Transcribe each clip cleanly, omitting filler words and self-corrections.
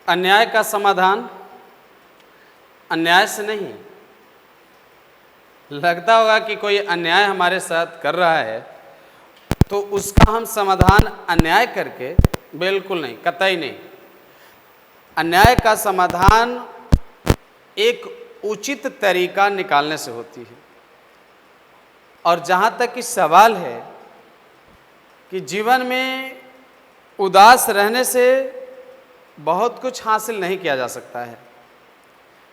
अन्याय का समाधान अन्याय से नहीं। लगता होगा कि कोई अन्याय हमारे साथ कर रहा है तो उसका हम समाधान अन्याय करके, बिल्कुल नहीं, कतई नहीं। अन्याय का समाधान एक उचित तरीका निकालने से होती है। और जहाँ तक कि सवाल है कि जीवन में उदास रहने से बहुत कुछ हासिल नहीं किया जा सकता है।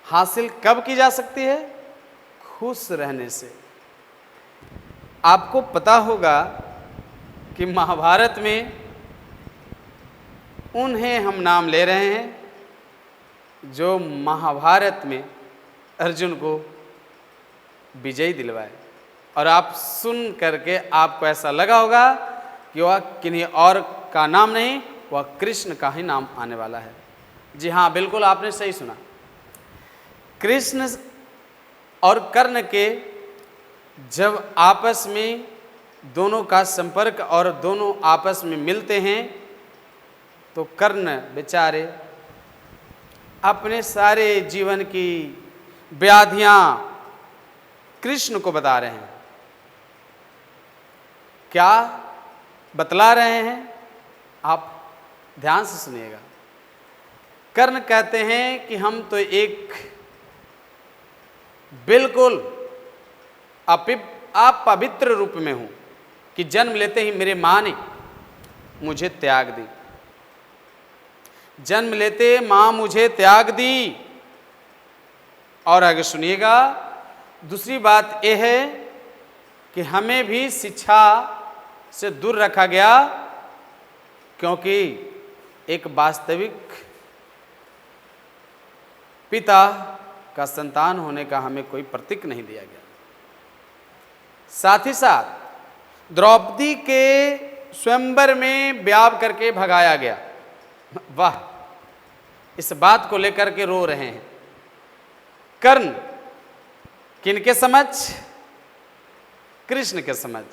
हासिल कब की जा सकती है? खुश रहने से। आपको पता होगा कि महाभारत में उन्हें हम नाम ले रहे हैं जो महाभारत में अर्जुन को विजयी दिलवाए। और आप सुन करके आपको ऐसा लगा होगा कि वह किन्हीं और का नाम नहीं, वह कृष्ण का ही नाम आने वाला है। जी हाँ, बिल्कुल आपने सही सुना। कृष्ण और कर्ण के जब आपस में दोनों का संपर्क और दोनों आपस में मिलते हैं तो कर्ण बेचारे अपने सारे जीवन की व्याधियां कृष्ण को बता रहे हैं। क्या बतला रहे हैं? आप ध्यान से सुनिएगा। कर्ण कहते हैं कि हम तो एक बिल्कुल अपवित्र रूप में हूं कि जन्म लेते ही मेरे मां ने मुझे त्याग दी। जन्म लेते मां मुझे त्याग दी। और आगे सुनिएगा, दूसरी बात यह है कि हमें भी शिक्षा से दूर रखा गया क्योंकि एक वास्तविक पिता का संतान होने का हमें कोई प्रतीक नहीं दिया गया। साथ ही साथ द्रौपदी के स्वयंवर में ब्याह करके भगाया गया। वाह, इस बात को लेकर के रो रहे हैं कर्ण। किनके समझ? कृष्ण के समझ।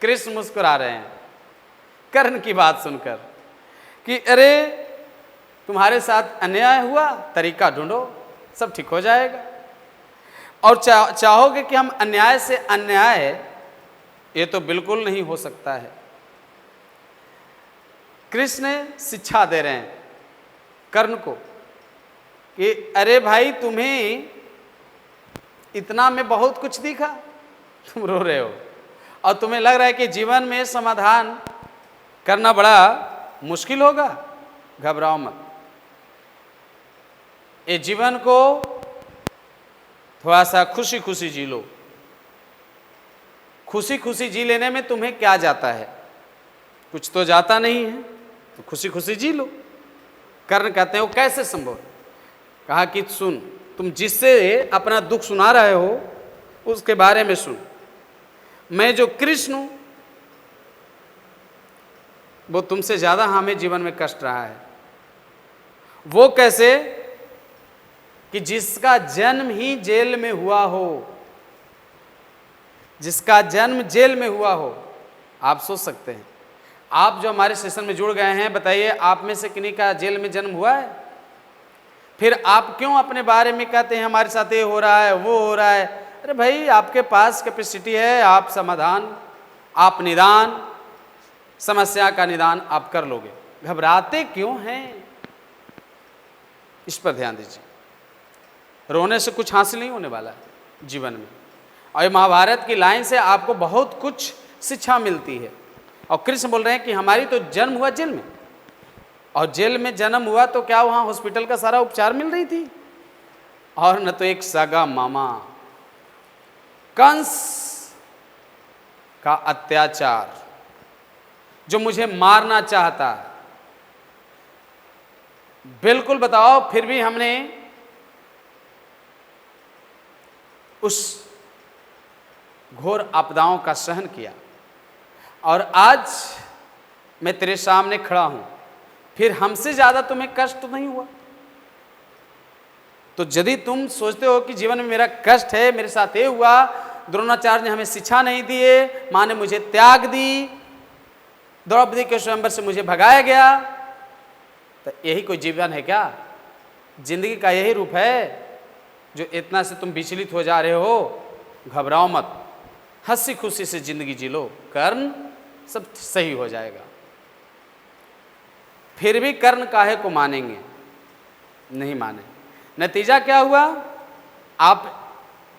कृष्ण मुस्कुरा रहे हैं कर्ण की बात सुनकर कि अरे तुम्हारे साथ अन्याय हुआ, तरीका ढूंढो, सब ठीक हो जाएगा। और चाहोगे कि हम अन्याय से अन्याय, ये तो बिल्कुल नहीं हो सकता है। कृष्ण शिक्षा दे रहे हैं कर्ण को कि अरे भाई, तुम्हें इतना में बहुत कुछ दिखा, तुम रो रहे हो और तुम्हें लग रहा है कि जीवन में समाधान करना बड़ा मुश्किल होगा। घबराओ मत। ये जीवन को थोड़ा सा खुशी खुशी जी लो। खुशी खुशी जी लेने में तुम्हें क्या जाता है? कुछ तो जाता नहीं है, तो खुशी खुशी जी लो। कर्ण कहते हैं वो कैसे संभव? कहा कि सुन, तुम जिससे अपना दुख सुना रहे हो उसके बारे में सुन। मैं जो कृष्ण हूं वो तुमसे ज्यादा हमें जीवन में कष्ट रहा है। वो कैसे? कि जिसका जन्म ही जेल में हुआ हो, जिसका जन्म जेल में हुआ हो। आप सोच सकते हैं, आप जो हमारे सेशन में जुड़ गए हैं, बताइए आप में से किन्हीं का जेल में जन्म हुआ है? फिर आप क्यों अपने बारे में कहते हैं हमारे साथ ये हो रहा है, वो हो रहा है? अरे भाई, आपके पास कैपेसिटी है, आप समाधान, आप निदान, समस्या का निदान आप कर लोगे। घबराते क्यों हैं? इस पर ध्यान दीजिए। रोने से कुछ हासिल नहीं होने वाला है जीवन में। और ये महाभारत की लाइन से आपको बहुत कुछ शिक्षा मिलती है। और कृष्ण बोल रहे हैं कि हमारी तो जन्म हुआ जेल में, और जेल में जन्म हुआ तो क्या वहाँ हॉस्पिटल का सारा उपचार मिल रही थी? और न तो एक सगा मामा, कंस का अत्याचार जो मुझे मारना चाहता। बिल्कुल बताओ, फिर भी हमने उस घोर आपदाओं का सहन किया और आज मैं तेरे सामने खड़ा हूं। फिर हमसे ज्यादा तुम्हें कष्ट तो नहीं हुआ? तो यदि तुम सोचते हो कि जीवन में मेरा कष्ट है, मेरे साथ ये हुआ, द्रोणाचार्य ने हमें शिक्षा नहीं दिए, मां ने मुझे त्याग दी, द्रौपदी के स्वयंवर से मुझे भगाया गया, तो यही कोई जीवन है क्या? जिंदगी का यही रूप है जो इतना से तुम विचलित हो जा रहे हो? घबराओ मत, हंसी खुशी से जिंदगी जी लो, कर्म सब सही हो जाएगा। फिर भी कर्ण काहे को मानेंगे? नहीं माने। नतीजा क्या हुआ? आप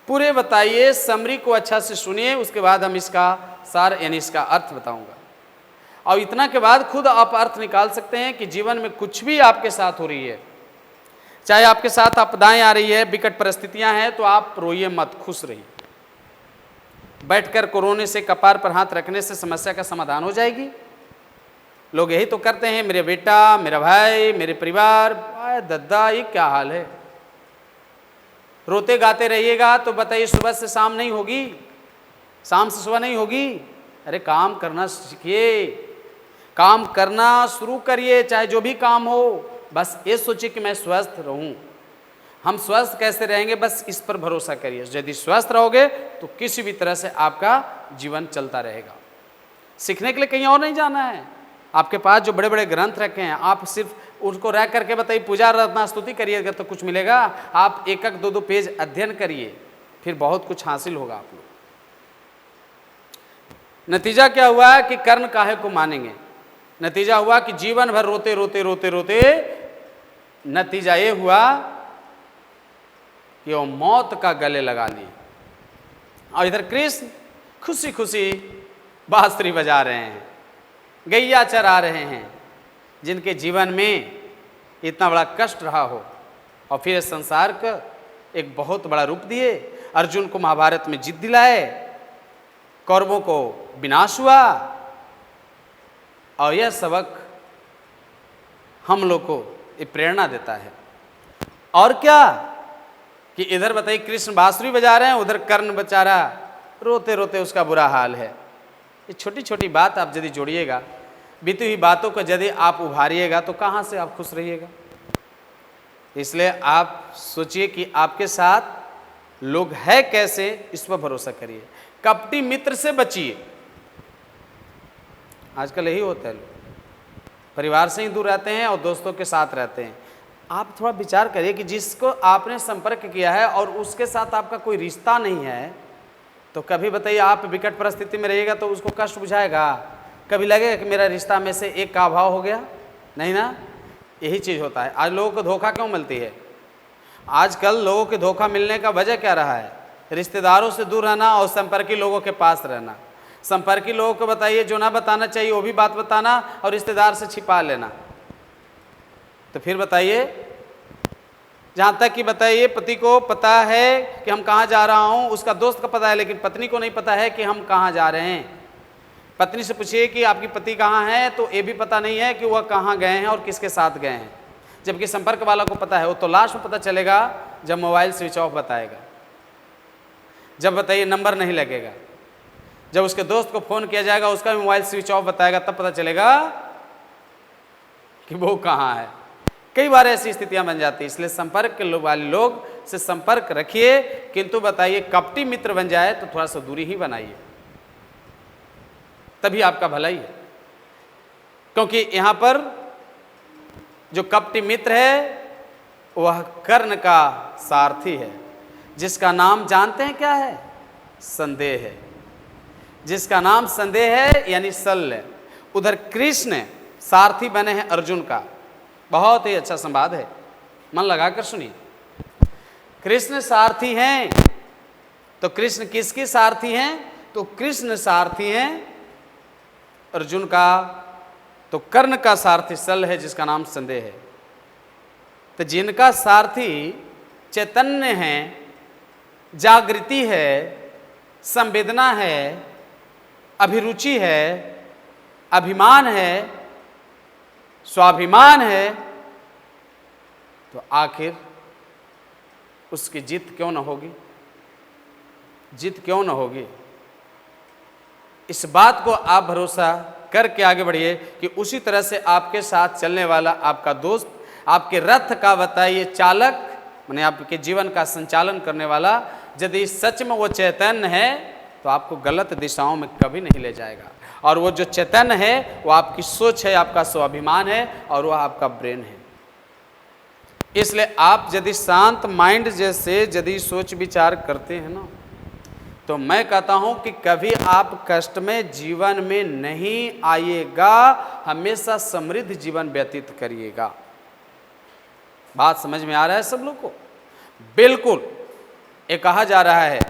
पूरे बताइए, समरी को अच्छा से सुनिए, उसके बाद हम इसका सार यानी इसका अर्थ बताऊंगा। और इतना के बाद खुद आप अर्थ निकाल सकते हैं कि जीवन में कुछ भी आपके साथ हो रही है, चाहे आपके साथ आपदाएं आ रही है, विकट परिस्थितियां हैं, तो आप रोइए मत, खुश रहिए। बैठकर कोरोने से कपार पर हाथ रखने से समस्या का समाधान हो जाएगी? लोग यही तो करते हैं, मेरे बेटा, मेरा भाई, मेरे परिवार, दद्दा ये क्या हाल है। रोते गाते रहिएगा तो बताइए सुबह से शाम नहीं होगी, शाम से सुबह नहीं होगी। अरे काम करना सीखिए, काम करना शुरू करिए, चाहे जो भी काम हो, बस ये सोचिए कि मैं स्वस्थ रहूं। हम स्वस्थ कैसे रहेंगे, बस इस पर भरोसा करिए। यदि स्वस्थ रहोगे तो किसी भी तरह से आपका जीवन चलता रहेगा। सीखने के लिए कहीं और नहीं जाना है। आपके पास जो बड़े बड़े ग्रंथ रखे हैं, आप सिर्फ उसको रह करके बताइए पूजा आराधना स्तुति करिएगा तो कुछ मिलेगा? आप एक एक दो दो पेज अध्ययन करिए, फिर बहुत कुछ हासिल होगा आप लोग। नतीजा क्या हुआ कि कर्ण काहे को मानेंगे? नतीजा हुआ कि जीवन भर रोते रोते रोते रोते नतीजा ये हुआ कि वो मौत का गले लगा लिए। और इधर कृष्ण खुशी खुशी बांसुरी बजा रहे हैं, गैया चरा रहे हैं, जिनके जीवन में इतना बड़ा कष्ट रहा हो, और फिर संसार का एक बहुत बड़ा रूप दिए। अर्जुन को महाभारत में जीत दिलाए, कौरवों को विनाश हुआ। और यह सबक हम लोग को ये प्रेरणा देता है। और क्या कि इधर बताइए कृष्ण बांसुरी बजा रहे हैं, उधर कर्ण बेचारा रोते रोते उसका बुरा हाल है। ये छोटी छोटी बात आप यदि जोड़िएगा, बीती हुई बातों को यदि आप उभारिएगा तो कहाँ से आप खुश रहिएगा। इसलिए आप सोचिए कि आपके साथ लोग है कैसे, इस पर भरोसा करिए। कपटी मित्र से बचिए। आजकल यही होता है, लोग परिवार से ही दूर रहते हैं और दोस्तों के साथ रहते हैं। आप थोड़ा विचार करिए कि जिसको आपने संपर्क किया है और उसके साथ आपका कोई रिश्ता नहीं है, तो कभी बताइए आप विकट परिस्थिति में रहिएगा तो उसको कष्ट बुझाएगा? कभी लगेगा कि मेरा रिश्ता में से एक का अभाव हो गया? नहीं ना। यही चीज़ होता है। आज लोगों को धोखा क्यों मिलती है? आजकल लोगों के धोखा मिलने का वजह क्या रहा है? रिश्तेदारों से दूर रहना और संपर्की लोगों के पास रहना। संपर्की लोगों को बताइए जो ना बताना चाहिए वो भी बात बताना, और रिश्तेदार से छिपा लेना। तो फिर बताइए, जहाँ तक कि बताइए पति को पता है कि हम कहाँ जा रहा हूँ, उसका दोस्त को पता है, लेकिन पत्नी को नहीं पता है कि हम कहाँ जा रहे हैं। पत्नी से पूछिए कि आपकी पति कहाँ हैं, तो ये भी पता नहीं है कि वह कहाँ गए हैं और किसके साथ गए हैं। जबकि संपर्क वाला को पता है। वो तो लास्ट में पता चलेगा जब मोबाइल स्विच ऑफ बताएगा, जब बताइए नंबर नहीं लगेगा, जब उसके दोस्त को फ़ोन किया जाएगा उसका भी मोबाइल स्विच ऑफ बताएगा, तब पता चलेगा कि वो कहाँ है। कई बार ऐसी स्थितियां बन जाती है। इसलिए संपर्क के वाले लोग से संपर्क रखिए, किंतु बताइए कपटी मित्र बन जाए तो थोड़ा सा दूरी ही बनाइए, तभी आपका भलाई है। क्योंकि यहाँ पर जो कपटी मित्र है वह कर्ण का सारथी है, जिसका नाम जानते हैं क्या है? संदेह है। जिसका नाम संदेह है यानी शल्य। उधर कृष्ण सारथी बने हैं अर्जुन का। बहुत ही अच्छा संवाद है, मन लगाकर सुनिए। कृष्ण सारथी हैं, तो कृष्ण किसकी सारथी हैं? तो कृष्ण सारथी हैं अर्जुन का, तो कर्ण का सारथी शल्य है जिसका नाम संदेह है। तो जिनका सारथी चैतन्य है, जागृति है, संवेदना है, अभिरुचि है, अभिमान है, स्वाभिमान है, तो आखिर उसकी जीत क्यों न होगी? जीत क्यों न होगी? इस बात को आप भरोसा करके आगे बढ़िए कि उसी तरह से आपके साथ चलने वाला आपका दोस्त, आपके रथ का बताइए चालक, माने आपके जीवन का संचालन करने वाला, यदि सच में वो चैतन्य है तो आपको गलत दिशाओं में कभी नहीं ले जाएगा। और वो जो चैतन्य है वो आपकी सोच है, आपका स्वाभिमान है और वो आपका ब्रेन है। इसलिए आप यदि शांत माइंड जैसे यदि सोच विचार करते हैं ना, तो मैं कहता हूं कि कभी आप कष्ट में जीवन में नहीं आइएगा, हमेशा समृद्ध जीवन व्यतीत करिएगा। बात समझ में आ रहा है सब लोग को? बिल्कुल। ये कहा जा रहा है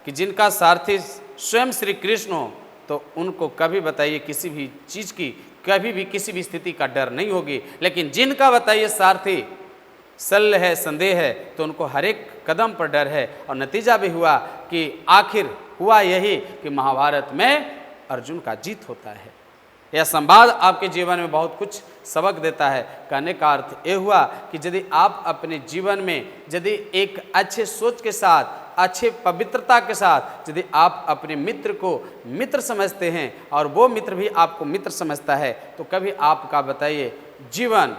कि जिनका सारथी स्वयं श्री कृष्ण हो तो उनको कभी बताइए किसी भी चीज़ की, कभी भी किसी भी स्थिति का डर नहीं होगी। लेकिन जिनका बताइए सारथी शल्य है, संदेह है, तो उनको हर एक कदम पर डर है। और नतीजा भी हुआ कि आखिर हुआ यही कि महाभारत में अर्जुन का जीत होता है। यह संवाद आपके जीवन में बहुत कुछ सबक देता है। कहने का अर्थ ये हुआ कि यदि आप अपने जीवन में यदि एक अच्छे सोच के साथ, अच्छे पवित्रता के साथ यदि आप अपने मित्र को मित्र समझते हैं और वो मित्र भी आपको मित्र समझता है, तो कभी आपका बताइए जीवन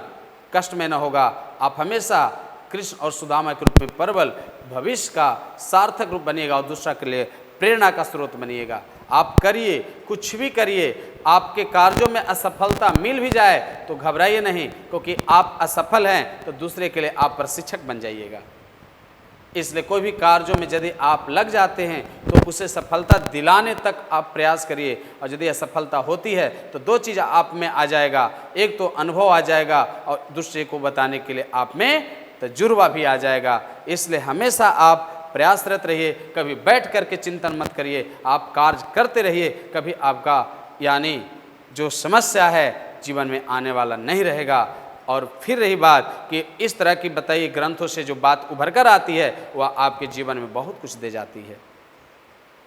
कष्ट में न होगा। आप हमेशा कृष्ण और सुदामा के रूप में प्रबल भविष्य का सार्थक रूप बनिएगा और दूसरा के लिए प्रेरणा का स्रोत बनिएगा। आप करिए, कुछ भी करिए, आपके कार्यों में असफलता मिल भी जाए तो घबराइए नहीं, क्योंकि आप असफल हैं तो दूसरे के लिए आप प्रशिक्षक बन जाइएगा। इसलिए कोई भी कार्यों में यदि आप लग जाते हैं तो उसे सफलता दिलाने तक आप प्रयास करिए। और यदि असफलता होती है तो दो चीज़ आप में आ जाएगा, एक तो अनुभव आ जाएगा और दूसरे को बताने के लिए आप में तजुर्बा भी आ जाएगा। इसलिए हमेशा आप प्रयासरत रहिए, कभी बैठ करके चिंतन मत करिए, आप कार्य करते रहिए। कभी आपका यानी जो समस्या है जीवन में आने वाला नहीं रहेगा। और फिर रही बात कि इस तरह की बताइए ग्रंथों से जो बात उभर कर आती है वह आपके जीवन में बहुत कुछ दे जाती है।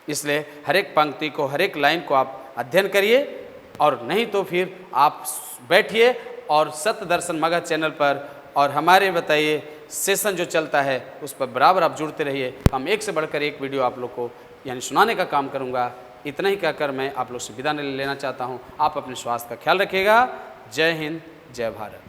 इसलिए हर एक पंक्ति को, हर एक लाइन को आप अध्ययन करिए, और नहीं तो फिर आप बैठिए और सत्य दर्शन मगध चैनल पर और हमारे बताइए सेशन जो चलता है उस पर बराबर आप जुड़ते रहिए। हम एक से बढ़कर एक वीडियो आप लोग को यानी सुनाने का काम करूँगा। इतना ही कहकर मैं आप लोग से विदा लेना चाहता हूँ। आप अपने स्वास्थ्य का ख्याल रखिएगा। जय हिंद, जय भारत।